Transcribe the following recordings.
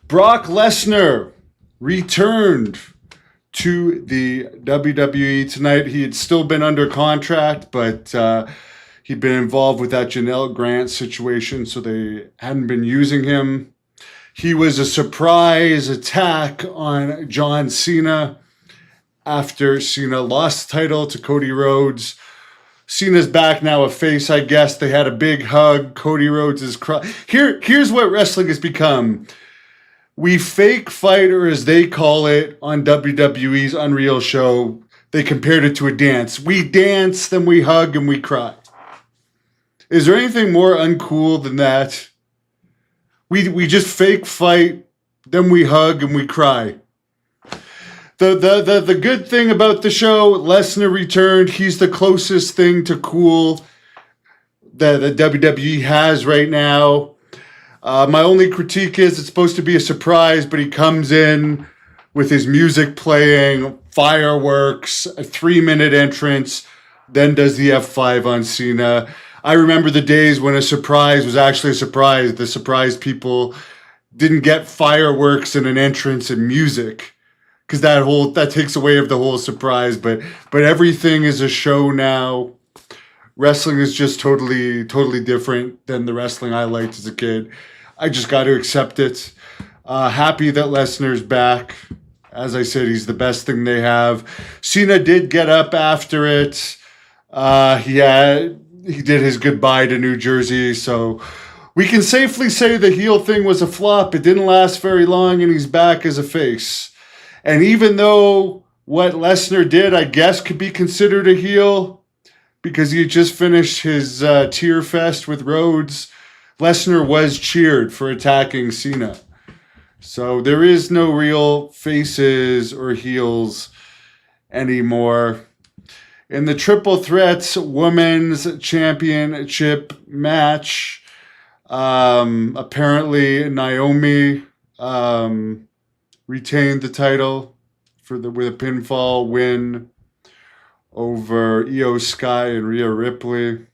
Brock Lesnar returned to the WWE tonight. He had still been under contract, but he'd been involved with that Janelle Grant situation, so they hadn't been using him. He was a surprise attack on John Cena after Cena lost the title to Cody Rhodes. Cena's back now, a face, I guess. They had a big hug. Cody Rhodes is crying. Here's what wrestling has become. We fake fight, or as they call it on WWE's Unreal show, they compared it to a dance. We dance, then we hug, and we cry. Is there anything more uncool than that? We just fake fight, then we hug, and we cry. The good thing about the show, Lesnar returned. He's the closest thing to cool that the WWE has right now. My only critique is it's supposed to be a surprise, but he comes in with his music playing, fireworks, a 3-minute entrance, then does the F5 on Cena. I remember the days when a surprise was actually a surprise. The surprise people didn't get fireworks and an entrance and music, because that takes away of the whole surprise. But everything is a show now. Wrestling is just totally different than the wrestling I liked as a kid. I just got to accept it. Happy that Lesnar's back. As I said, he's the best thing they have. Cena did get up after it. He did his goodbye to New Jersey, so we can safely say the heel thing was a flop. It didn't last very long, and he's back as a face. And even though what Lesnar did, I guess, could be considered a heel, because he had just finished his tear fest with Rhodes, Lesnar was cheered for attacking Cena. So there is no real faces or heels anymore. In the Triple Threats Women's Championship match, apparently Naomi retained the title with a pinfall win over Io Sky and Rhea Ripley.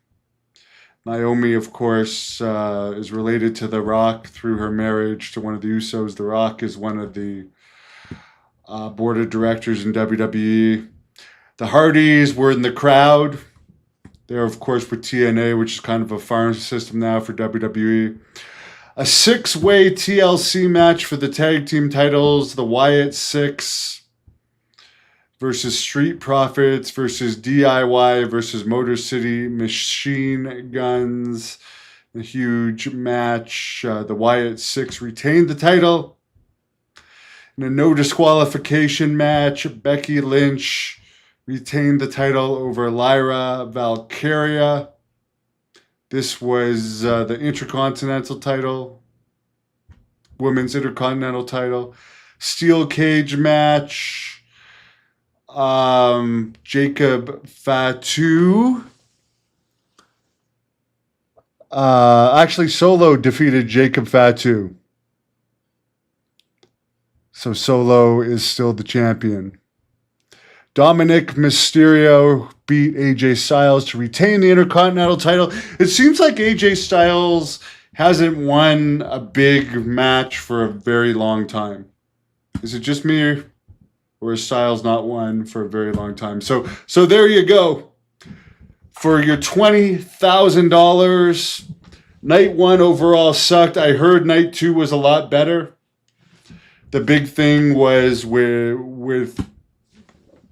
Naomi, of course, is related to The Rock through her marriage to one of the Usos. The Rock is one of the board of directors in WWE. The Hardys were in the crowd. They're, of course, with TNA, which is kind of a farm system now for WWE. A 6-way TLC match for the tag team titles. The Wyatt Six versus Street Profits versus DIY versus Motor City Machine Guns. A huge match. The Wyatt Six retained the title. In a no disqualification match, Becky Lynch retained the title over Lyra Valkyria. This was the Intercontinental title, Women's Intercontinental title. Steel cage match. Jacob Fatu. Actually, Solo defeated Jacob Fatu. So Solo is still the champion. Dominic Mysterio beat AJ Styles to retain the Intercontinental title. It seems like AJ Styles hasn't won a big match for a very long time. Is it just me, or is Styles not won for a very long time? So there you go. For your $20,000, night 1 overall sucked. I heard night 2 was a lot better. The big thing was with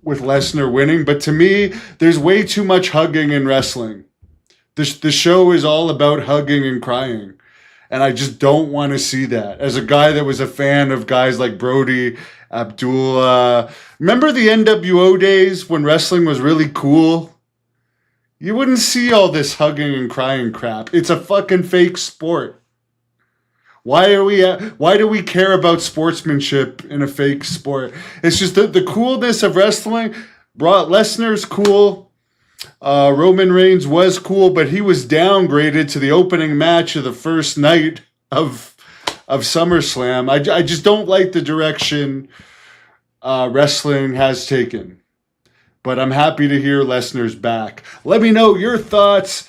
Lesnar winning. But to me, there's way too much hugging in wrestling. The show is all about hugging and crying. And I just don't want to see that. As a guy that was a fan of guys like Brody, Abdullah. Remember the NWO days when wrestling was really cool? You wouldn't see all this hugging and crying crap. It's a fucking fake sport. Why do we care about sportsmanship in a fake sport? It's just the coolness of wrestling. Lesnar's cool. Roman Reigns was cool, but he was downgraded to the opening match of the first night of SummerSlam. I just don't like the direction wrestling has taken. But I'm happy to hear Lesnar's back. Let me know your thoughts